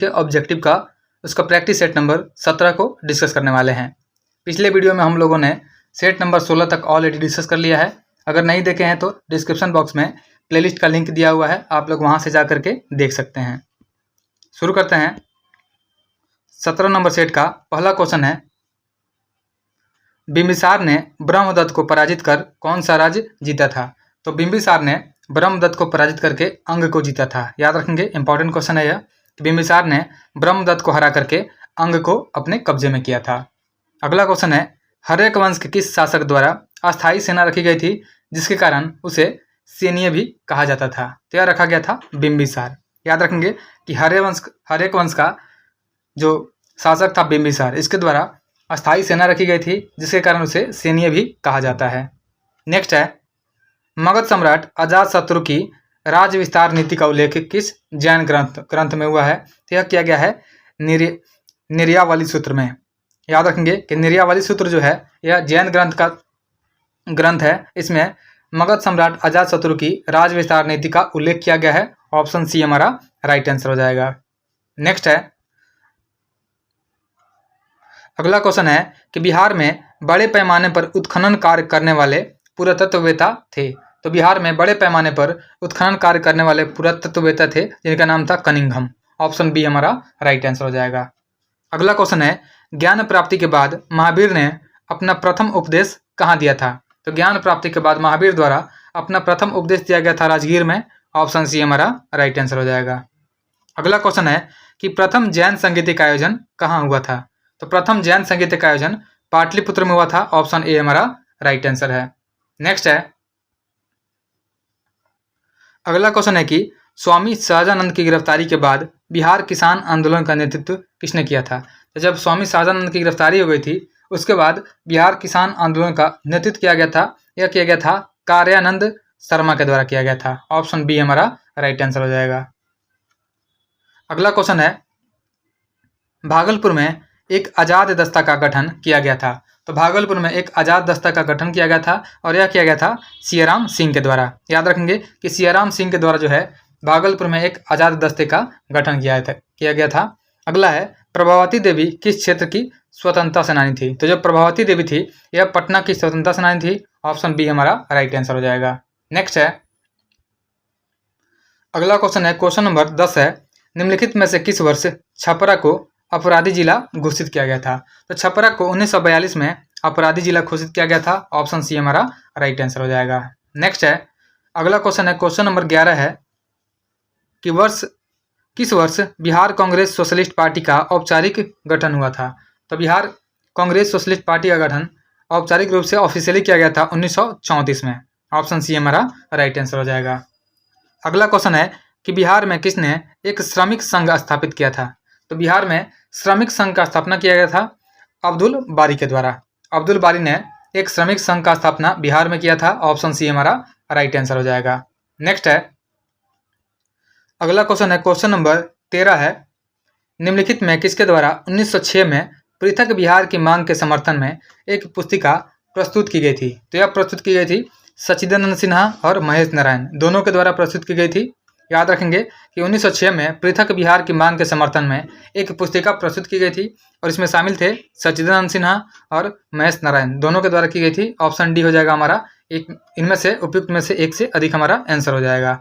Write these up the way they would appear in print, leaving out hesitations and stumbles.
के ऑब्जेक्टिव का उसका प्रैक्टिस सेट नंबर 17 को डिस्कस करने वाले हैं। पिछले वीडियो में हम लोगों ने सेट नंबर 16 तक ऑलरेडी डिस्कस कर लिया है। अगर नहीं देखे हैं तो डिस्क्रिप्शन बॉक्स में प्लेलिस्ट का लिंक दिया हुआ है, आप लोग वहां से जा करके देख सकते हैं। शुरू करते हैं। 17 नंबर सेट का पहला क्वेश्चन है, बिंबिसार ने ब्रह्मदत्त को पराजित कर कौन सा राज्य जीता था? तो बिंबिसार ने ब्रह्मदत्त को पराजित करके अंग को जीता था। याद रखेंगे, इंपॉर्टेंट क्वेश्चन है यह कि बिंबिसार ने ब्रह्मदत्त को हरा करके अंग को अपने कब्जे में किया था। अगला क्वेश्चन है, हर्यक वंश के किस शासक द्वारा अस्थायी सेना रखी गई थी जिसके कारण उसे सैन्य भी कहा जाता था? तो यह रखा गया था बिंबिसार। याद रखेंगे कि हर्यक वंश का जो शासक था बिंबिसार, इसके द्वारा अस्थायी सेना रखी गई थी जिसके कारण उसे सैन्य भी कहा जाता है। नेक्स्ट है, मगध सम्राट अजातशत्रु की राज्य विस्तार नीति का उल्लेख किस जैन ग्रंथ में हुआ है? तो यह किया गया है निर्यावाली सूत्र में। याद रखेंगे कि निर्यावाली सूत्र जो है यह जैन ग्रंथ है। इसमें मगध सम्राट अजातशत्रु की राज्य विस्तार नीति का उल्लेख किया गया है। ऑप्शन सी हमारा राइट आंसर हो जाएगा। नेक्स्ट है, अगला क्वेश्चन है कि बिहार में बड़े पैमाने पर उत्खनन कार्य करने वाले पुरातत्ववेत्ता थे। तो बिहार में बड़े पैमाने पर उत्खनन कार्य करने वाले पुरातत्ववेत्ता थे जिनका नाम था कनिंघम। ऑप्शन बी हमारा राइट आंसर हो जाएगा। अगला क्वेश्चन है, ज्ञान प्राप्ति के बाद महावीर ने अपना प्रथम उपदेश कहाँ दिया था? तो ज्ञान प्राप्ति के बाद महावीर द्वारा अपना प्रथम उपदेश दिया गया था राजगीर में। ऑप्शन सी हमारा राइट आंसर हो जाएगा। अगला क्वेश्चन है कि प्रथम जैन संगीत का आयोजन कहाँ हुआ था? तो प्रथम जैन संगीत का आयोजन पाटलिपुत्र में हुआ था। ऑप्शन ए हमारा राइट आंसर है। नेक्स्ट है, अगला क्वेश्चन है कि स्वामी सहजानंद की गिरफ्तारी के बाद बिहार किसान आंदोलन का नेतृत्व किसने किया था? तो जब स्वामी सहजानंद की गिरफ्तारी हो गई थी उसके बाद बिहार किसान आंदोलन का नेतृत्व किया गया था। यह किया गया था कार्यानंद शर्मा के द्वारा किया गया था। ऑप्शन बी हमारा राइट आंसर हो जाएगा। अगला क्वेश्चन है, भागलपुर में एक आजाद दस्ता का गठन किया गया था। तो भागलपुर में एक आजाद दस्ता का गठन किया गया था और यह किया गया था सियाराम सिंह के द्वारा। याद रखेंगे कि सियाराम सिंह के द्वारा जो है भागलपुर में एक आजाद दस्ते का गठन किया गया था। अगला है, प्रभावती देवी किस क्षेत्र की स्वतंत्रता सेनानी थी? तो जो प्रभावती देवी थी यह पटना की स्वतंत्रता सेनानी थी। ऑप्शन बी हमारा राइट आंसर हो जाएगा। नेक्स्ट है, अगला क्वेश्चन है, क्वेश्चन नंबर 10 है, निम्नलिखित में से किस वर्ष छपरा को अपराधी जिला घोषित किया गया था? तो छपरा को 1942 में अपराधी जिला घोषित किया गया था। ऑप्शन सी हमारा राइट आंसर हो जाएगा। नेक्स्ट है, अगला क्वेश्चन है, क्वेश्चन नंबर 11 है कि किस वर्ष बिहार कांग्रेस सोशलिस्ट पार्टी का औपचारिक गठन हुआ था? तो बिहार कांग्रेस सोशलिस्ट पार्टी का गठन औपचारिक रूप से ऑफिशियली किया गया था 1934 में। ऑप्शन सी हमारा राइट आंसर हो जाएगा। अगला क्वेश्चन है कि बिहार में किसने एक श्रमिक संघ स्थापित किया था? तो बिहार में श्रमिक संघ का स्थापना किया गया था अब्दुल बारी के द्वारा। अब्दुल बारी ने एक श्रमिक संघ का स्थापना बिहार में किया था। ऑप्शन सी हमारा राइट आंसर हो जाएगा। नेक्स्ट है, अगला क्वेश्चन है, क्वेश्चन नंबर 13 है, निम्नलिखित में किसके द्वारा 1906 में पृथक बिहार की मांग के समर्थन में एक पुस्तिका प्रस्तुत की गई थी? तो यह प्रस्तुत की गई थी सच्चिदानंद सिन्हा और महेश नारायण दोनों के द्वारा प्रस्तुत की गई थी। याद रखेंगे कि 1906 में पृथक बिहार की मांग के समर्थन में एक पुस्तिका प्रस्तुत की गई थी और इसमें शामिल थे सच्चिदानंद सिन्हा और महेश नारायण दोनों के द्वारा की गई थी। ऑप्शन डी हो जाएगा हमारा। इनमें से उपयुक्त में से एक से अधिक हमारा आंसर हो जाएगा।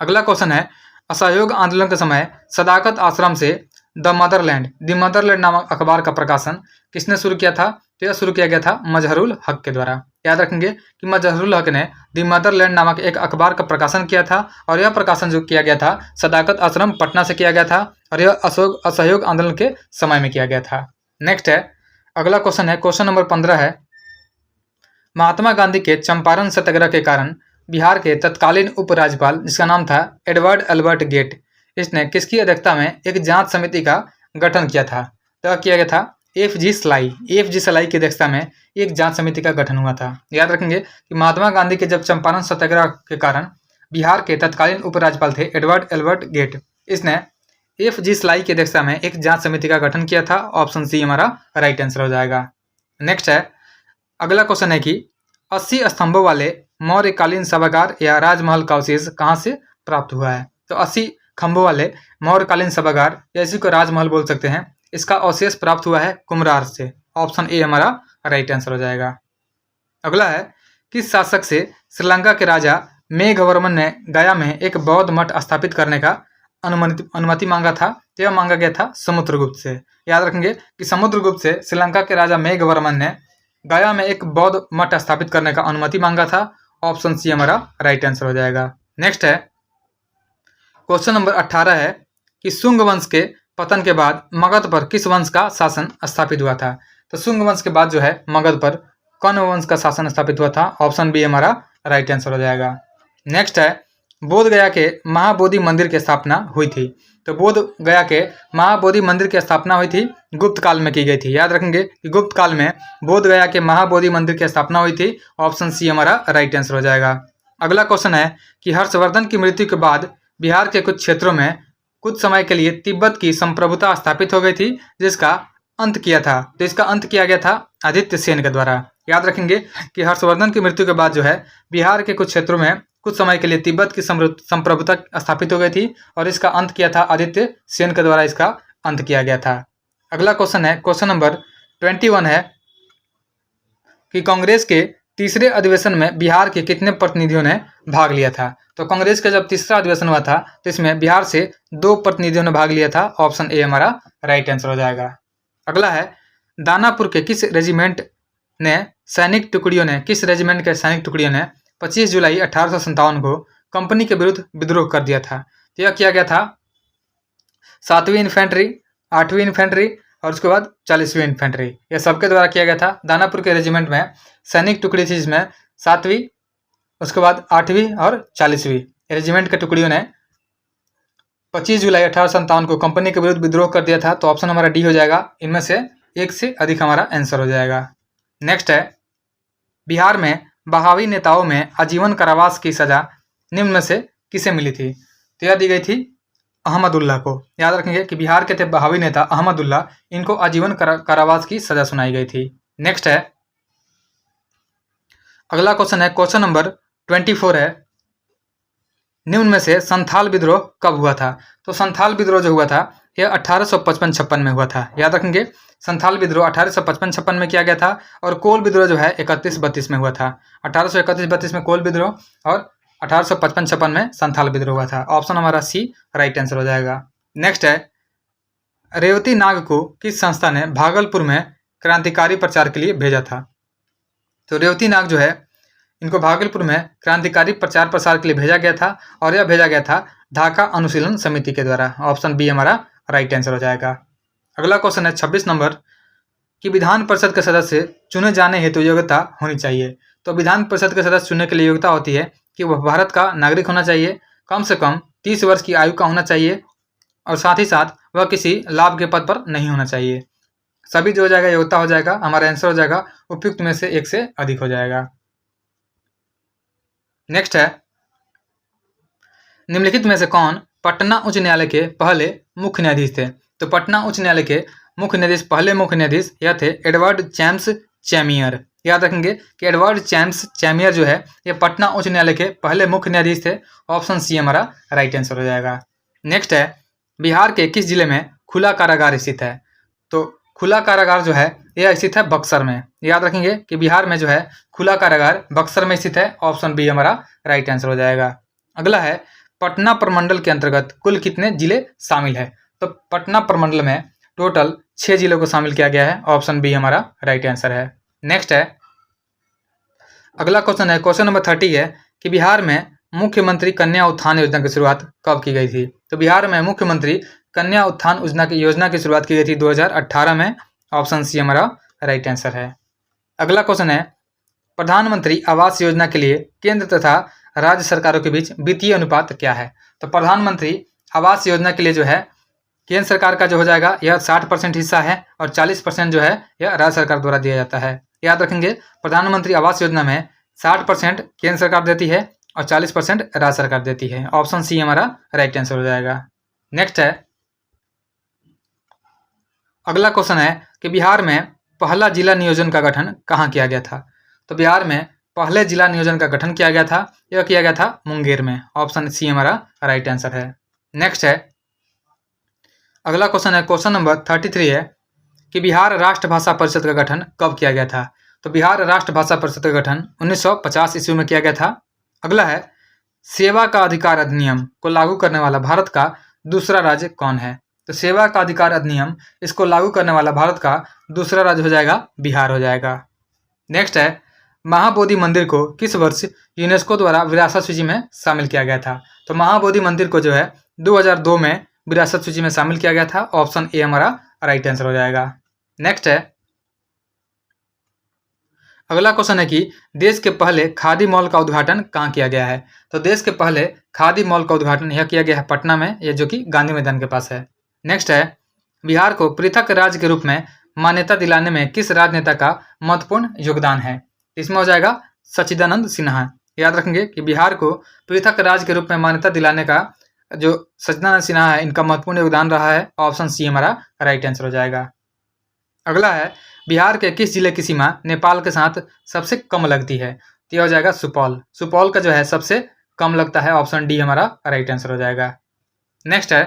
अगला क्वेश्चन है, असहयोग आंदोलन के समय सदाकत आश्रम से द मदरलैंड नामक अखबार का प्रकाशन किसने शुरू किया था? तो यह शुरू किया गया था मजहरुल हक के द्वारा। याद रखेंगे कि मजहरुल हक ने द मदरलैंड नामक एक अखबार का प्रकाशन किया था और यह प्रकाशन जो किया गया था सदाकत आश्रम पटना से किया गया था और यह असहयोग आंदोलन के समय में किया गया था। नेक्स्ट है, अगला क्वेश्चन है, क्वेश्चन नंबर 15 है, महात्मा गांधी के चंपारण सत्याग्रह के कारण बिहार के तत्कालीन उपराज्यपाल जिसका नाम था एडवर्ड अल्बर्ट गेट, इसने किसकी अध्यक्षता में एक जांच समिति का गठन किया था? तो किया गया था एफ.जी. सलाई की अध्यक्षता में एक जांच समिति का गठन हुआ था। याद रखेंगे कि महात्मा गांधी के जब चंपारण सत्याग्रह के कारण बिहार के तत्कालीन उपराज्यपाल थे एडवर्ड अल्बर्ट गेट, इसने एफ.जी. सलाई की अध्यक्षता में एक जांच समिति का गठन किया था। ऑप्शन सी हमारा राइट आंसर हो जाएगा। नेक्स्ट है, अगला क्वेश्चन है कि 80 स्तंभों वाले मौर्यकालीन सभागार या राजमहल का अवशेष कहाँ से प्राप्त हुआ है? तो 80 खंभों वाले मौर्यकालीन सभागार या इसी को राजमहल बोल सकते हैं, इसका अवशेष प्राप्त हुआ है कुम्हरार से। ऑप्शन ए हमारा राइट आंसर हो जाएगा। अगला है, किस शासक से श्रीलंका के राजा मेघवर्मन ने गया में एक बौद्ध मठ स्थापित करने का अनुमति मांगा था? तो यह मांगा गया था समुद्रगुप्त से। याद रखेंगे कि समुद्रगुप्त से श्रीलंका के राजा मेघवर्मन ने गया में एक बौद्ध मठ स्थापित करने का अनुमति मांगा था। ऑप्शन सी हमारा राइट आंसर हो जाएगा। नेक्स्ट है, क्वेश्चन नंबर 18 है कि शुंग वंश के पतन के बाद मगध पर किस वंश का शासन स्थापित हुआ था? तो शुंग वंश के बाद जो है मगध पर कौन वंश का शासन स्थापित हुआ था? ऑप्शन बी हमारा राइट आंसर हो जाएगा। नेक्स्ट है, बोध गया के महाबोधि मंदिर की स्थापना हुई थी। तो बोध गया के महाबोधि मंदिर की स्थापना हुई थी गुप्त काल में की गई थी। याद रखेंगे कि गुप्त काल में बोध गया के महाबोधि मंदिर की स्थापना हुई थी। ऑप्शन सी हमारा राइट आंसर हो जाएगा। अगला क्वेश्चन है कि हर्षवर्धन की मृत्यु के बाद बिहार के कुछ क्षेत्रों में कुछ समय के लिए तिब्बत की संप्रभुता स्थापित हो गई थी, जिसका अंत किया था। तो इसका अंत किया गया था आदित्य सेन के द्वारा। याद रखेंगे कि हर्षवर्धन की मृत्यु के बाद जो है बिहार के कुछ क्षेत्रों में कुछ समय के लिए तिब्बत की संप्रभुता स्थापित हो गई थी और इसका अंत किया था आदित्य सेन के द्वारा, इसका अंत किया गया था। अगला क्वेश्चन है, क्वेश्चन नंबर 21 है कि कांग्रेस के तीसरे अधिवेशन में बिहार के कितने प्रतिनिधियों ने भाग लिया था? तो कांग्रेस का जब तीसरा अधिवेशन हुआ था तो इसमें बिहार से 2 प्रतिनिधियों ने भाग लिया था। ऑप्शन ए हमारा राइट आंसर हो जाएगा। अगला है, दानापुर के किस रेजिमेंट के सैनिक टुकड़ियों ने 25 जुलाई 1857 को कंपनी के विरुद्ध विद्रोह कर दिया था? तो यह किया गया था 7वीं इन्फेंट्री, 8वीं इन्फेंट्री और उसके बाद 40वीं इन्फेंट्री, यह सबके द्वारा किया गया था। दानापुर के रेजिमेंट में सैनिक टुकड़ी थी जिसमें 7वीं, उसके बाद 8वीं और 40वीं रेजिमेंट के टुकड़ियों ने 25 जुलाई 1857 को कंपनी के विरुद्ध विद्रोह कर दिया था। तो ऑप्शन हमारा डी हो जाएगा। इनमें से एक से अधिक हमारा आंसर हो जाएगा। नेक्स्ट है, बिहार में बहावी नेताओं में आजीवन कारावास की सजा निम्न में से किसे मिली थी? तो यह दी गई थी अहमदुल्ला को। याद रखेंगे कि बिहार के थे बहावी नेता अहमदुल्ला, इनको आजीवन कारावास की सजा सुनाई गई थी। नेक्स्ट है, अगला क्वेश्चन है, क्वेश्चन नंबर 24 है, निम्न में से संथाल विद्रोह कब हुआ था? तो संथाल विद्रोह जो हुआ था यह 1855-56 में हुआ था। याद रखेंगे संथाल विद्रोह 1855-56 में किया गया था और कोल विद्रोह जो है 31-32 में हुआ था। 1831-32 में कोल विद्रोह और 1855-56 में संथाल विद्रोह हुआ था। ऑप्शन हमारा सी राइट आंसर हो जाएगा। नेक्स्ट है, रेवती नाग को किस संस्था ने भागलपुर में क्रांतिकारी प्रचार के लिए भेजा था? तो रेवती नाग जो है इनको भागलपुर में क्रांतिकारी प्रचार प्रसार के लिए भेजा गया था और यह भेजा गया था ढाका अनुशीलन समिति के द्वारा। ऑप्शन बी हमारा राइट आंसर हो जाएगा। अगला क्वेश्चन है 26 नंबर कि विधान परिषद के सदस्य चुने जाने हेतु योग्यता होनी चाहिए। तो विधान परिषद के सदस्य चुनने के लिए योग्यता होती है कि वह भारत का नागरिक होना चाहिए, कम से कम 30 वर्ष की आयु का होना चाहिए और साथ ही साथ वह किसी लाभ के पद पर नहीं होना चाहिए। सभी जो हो जाएगा योग्यता हो जाएगा, हमारा आंसर हो जाएगा उपयुक्त में से एक से अधिक हो जाएगा। नेक्स्ट है, निम्नलिखित में से कौन पटना उच्च न्यायालय के पहले मुख्य न्यायाधीश थे? तो पटना उच्च न्यायालय के पहले मुख्य न्यायाधीश यह थे एडवर्ड जेम्स चैमियर। याद रखेंगे कि एडवर्ड जेम्स चैमियर जो है ये पटना उच्च न्यायालय के पहले मुख्य न्यायाधीश थे। ऑप्शन सी हमारा राइट आंसर हो जाएगा। नेक्स्ट है, बिहार के किस जिले में खुला कारागार स्थित है? तो खुला कारागार जो है यह स्थित है बक्सर में। याद रखेंगे कि बिहार में जो है खुला कारागार बक्सर में स्थित है। ऑप्शन बी हमारा राइट आंसर हो जाएगा। अगला है, पटना प्रमंडल के अंतर्गत कुल कितने जिले शामिल है? तो पटना प्रमंडल में टोटल 6 जिलों को शामिल किया गया है। ऑप्शन बी हमारा राइट आंसर है। नेक्स्ट है, अगला क्वेश्चन है, क्वेश्चन नंबर 30 है कि बिहार में मुख्यमंत्री कन्या उत्थान योजना की शुरुआत कब की गई थी? तो बिहार में मुख्यमंत्री कन्या उत्थान योजना की शुरुआत की गई थी 2018 में। ऑप्शन सी हमारा राइट आंसर है। अगला क्वेश्चन है, प्रधानमंत्री आवास योजना के लिए केंद्र तथा राज्य सरकारों के बीच वित्तीय अनुपात क्या है? तो प्रधानमंत्री आवास योजना के लिए जो है केंद्र सरकार का जो हो जाएगा यह 60% हिस्सा है और 40% जो है यह राज्य सरकार द्वारा दिया जाता है। याद रखेंगे प्रधानमंत्री आवास योजना में 60% केंद्र सरकार देती है और 40% राज्य सरकार देती है। ऑप्शन सी हमारा राइट आंसर हो जाएगा। नेक्स्ट है, अगला क्वेश्चन है कि बिहार में पहला जिला नियोजन का गठन कहाँ किया गया था? तो बिहार में पहले जिला नियोजन का गठन किया गया था, यह किया गया था मुंगेर में। ऑप्शन सी हमारा राइट आंसर है। नेक्स्ट है, अगला क्वेश्चन है, क्वेश्चन नंबर 33 है कि बिहार राष्ट्रभाषा परिषद का गठन कब किया गया था। तो बिहार राष्ट्रभाषा परिषद का गठन 1950 ईस्वी में किया गया था। अगला है, सेवा का अधिकार अधिनियम को लागू करने वाला भारत का दूसरा राज्य कौन है। तो सेवा का अधिकार अधिनियम इसको लागू करने वाला भारत का दूसरा राज्य हो जाएगा बिहार हो जाएगा। नेक्स्ट है, महाबोधि मंदिर को किस वर्ष यूनेस्को द्वारा विरासत सूची में शामिल किया गया था। तो महाबोधि मंदिर को जो है 2002 में विरासत सूची में शामिल किया गया था। ऑप्शन ए हमारा राइट आंसर हो जाएगा। नेक्स्ट है, अगला क्वेश्चन है कि देश के पहले खादी मॉल का उद्घाटन कहाँ किया गया है। तो देश के पहले खादी मॉल का उद्घाटन यह किया गया है पटना में, यह जो कि गांधी मैदान के पास है। नेक्स्ट है, बिहार को पृथक राज्य के रूप में मान्यता दिलाने में किस राजनेता का महत्वपूर्ण योगदान है। इसमें हो जाएगा सच्चिदानंद सिन्हा। याद रखेंगे कि बिहार को पृथक राज्य के रूप में मान्यता दिलाने का जो सच्चिदानंद सिन्हा है, इनका महत्वपूर्ण योगदान रहा है। ऑप्शन सी हमारा राइट आंसर हो जाएगा। अगला है, बिहार के किस जिले की सीमा नेपाल के साथ सबसे कम लगती है। तो यह हो जाएगा सुपौल। सुपौल का जो है सबसे कम लगता है। ऑप्शन डी हमारा राइट आंसर हो जाएगा। नेक्स्ट है,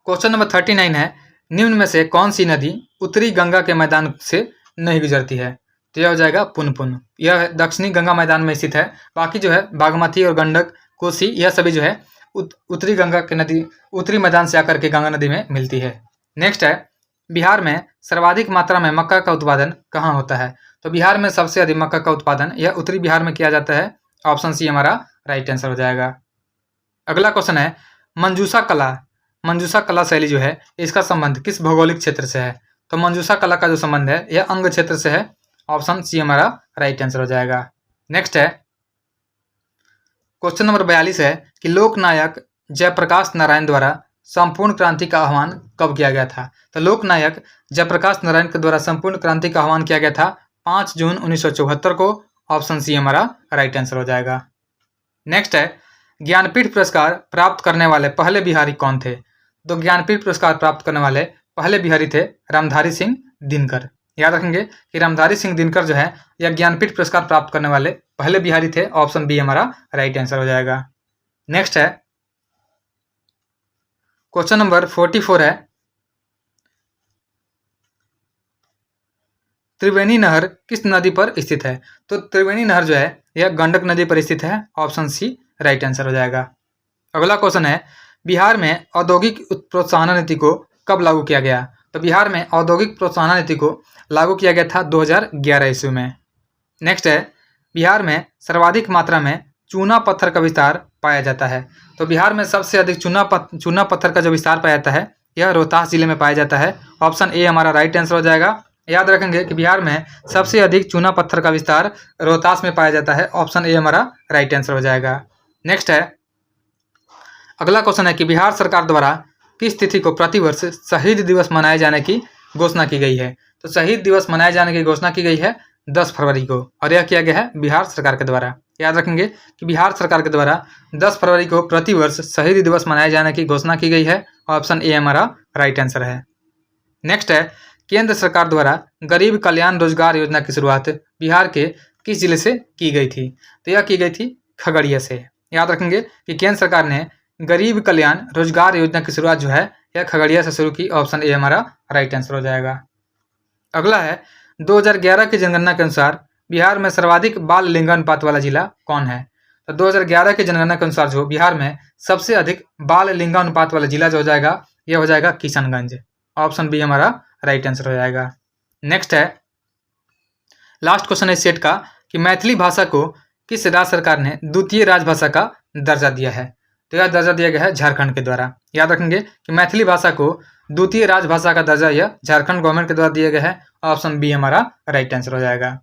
क्वेश्चन नंबर 39 है, निम्न में से कौन सी नदी उत्तरी गंगा के मैदान से नहीं गुजरती है। तो यह हो जाएगा पुनपुन। यह दक्षिणी गंगा मैदान में स्थित है। बाकी जो है बागमती और गंडक, कोसी, यह सभी जो है उत्तरी गंगा के नदी उत्तरी मैदान से आकर के गंगा नदी में मिलती है। नेक्स्ट है, बिहार में सर्वाधिक मात्रा में मक्का का उत्पादन कहाँ होता है। तो बिहार में सबसे अधिक मक्का का उत्पादन यह उत्तरी बिहार में किया जाता है। ऑप्शन सी हमारा राइट आंसर हो जाएगा। अगला क्वेश्चन है, मंजूषा कला शैली जो है इसका संबंध किस भौगोलिक क्षेत्र से है। तो मंजूषा कला का जो संबंध है यह अंग क्षेत्र से है। ऑप्शन सी हमारा राइट आंसर हो जाएगा। नेक्स्ट है, क्वेश्चन नंबर 42 है कि लोकनायक जयप्रकाश नारायण द्वारा संपूर्ण क्रांति का आह्वान कब किया गया था। तो लोकनायक जयप्रकाश नारायण के द्वारा संपूर्ण क्रांति का आह्वान किया गया था 5 जून 1974 को। ऑप्शन सी हमारा राइट आंसर हो जाएगा। नेक्स्ट है, ज्ञानपीठ पुरस्कार प्राप्त करने वाले पहले बिहारी कौन थे। तो ज्ञानपीठ पुरस्कार प्राप्त करने वाले पहले बिहारी थे रामधारी सिंह दिनकर। याद रखेंगे कि रामधारी सिंह दिनकर जो है यह ज्ञानपीठ पुरस्कार प्राप्त करने वाले पहले बिहारी थे। ऑप्शन बी हमारा राइट आंसर हो जाएगा। नेक्स्ट है, क्वेश्चन नंबर 44 है, त्रिवेणी नहर किस नदी पर स्थित है। तो त्रिवेणी नहर जो है यह गंडक नदी पर स्थित है। ऑप्शन सी राइट आंसर हो जाएगा। अगला क्वेश्चन है, बिहार में औद्योगिक प्रोत्साहन नीति को कब लागू किया गया। तो बिहार में औद्योगिक प्रोत्साहन नीति को लागू किया गया था 2011 ईस्वी में। नेक्स्ट है, बिहार में सर्वाधिक मात्रा में चूना पत्थर का विस्तार पाया जाता है। तो बिहार में सबसे अधिक चूना पत्थर का जो विस्तार पाया जाता है यह रोहतास जिले में पाया जाता है। ऑप्शन ए हमारा राइट आंसर हो जाएगा। याद रखेंगे कि बिहार में सबसे अधिक चूना पत्थर का विस्तार रोहतास में पाया जाता है। ऑप्शन ए हमारा राइट आंसर हो जाएगा। नेक्स्ट है, अगला क्वेश्चन है कि बिहार सरकार द्वारा किस तिथि को प्रतिवर्ष शहीद दिवस मनाए जाने की घोषणा की गई है। तो शहीद दिवस मनाए जाने की घोषणा की गई है 10 फरवरी को, और यह किया गया है बिहार सरकार के द्वारा। याद रखेंगे कि बिहार सरकार के द्वारा 10 फरवरी को प्रतिवर्ष शहीद दिवस मनाए जाने की घोषणा की गई है। ऑप्शन ए हमारा राइट आंसर है। नेक्स्ट है, केंद्र सरकार द्वारा गरीब कल्याण रोजगार योजना की शुरुआत बिहार के किस जिले से की गई थी। तो यह की गई थी खगड़िया से। याद रखेंगे कि केंद्र सरकार ने गरीब कल्याण रोजगार योजना की शुरुआत जो है यह खगड़िया से शुरू की। ऑप्शन ए हमारा राइट आंसर हो जाएगा। अगला है, 2011 की जनगणना के अनुसार बिहार में सर्वाधिक बाल लिंगानुपात वाला जिला कौन है। तो 2011 की जनगणना के अनुसार जो बिहार में सबसे अधिक बाल लिंगानुपात वाला जिला जो हो जाएगा यह हो जाएगा किशनगंज। ऑप्शन बी हमारा राइट आंसर हो जाएगा। नेक्स्ट है, लास्ट क्वेश्चन है सेट का कि मैथिली भाषा को किस राज्य सरकार ने द्वितीय राजभाषा का दर्जा दिया है। तो यह दर्जा दिया गया है झारखंड के द्वारा। याद रखेंगे कि मैथिली भाषा को द्वितीय राजभाषा का दर्जा यह झारखंड गवर्नमेंट के द्वारा दिया गया है। ऑप्शन बी हमारा राइट आंसर हो जाएगा।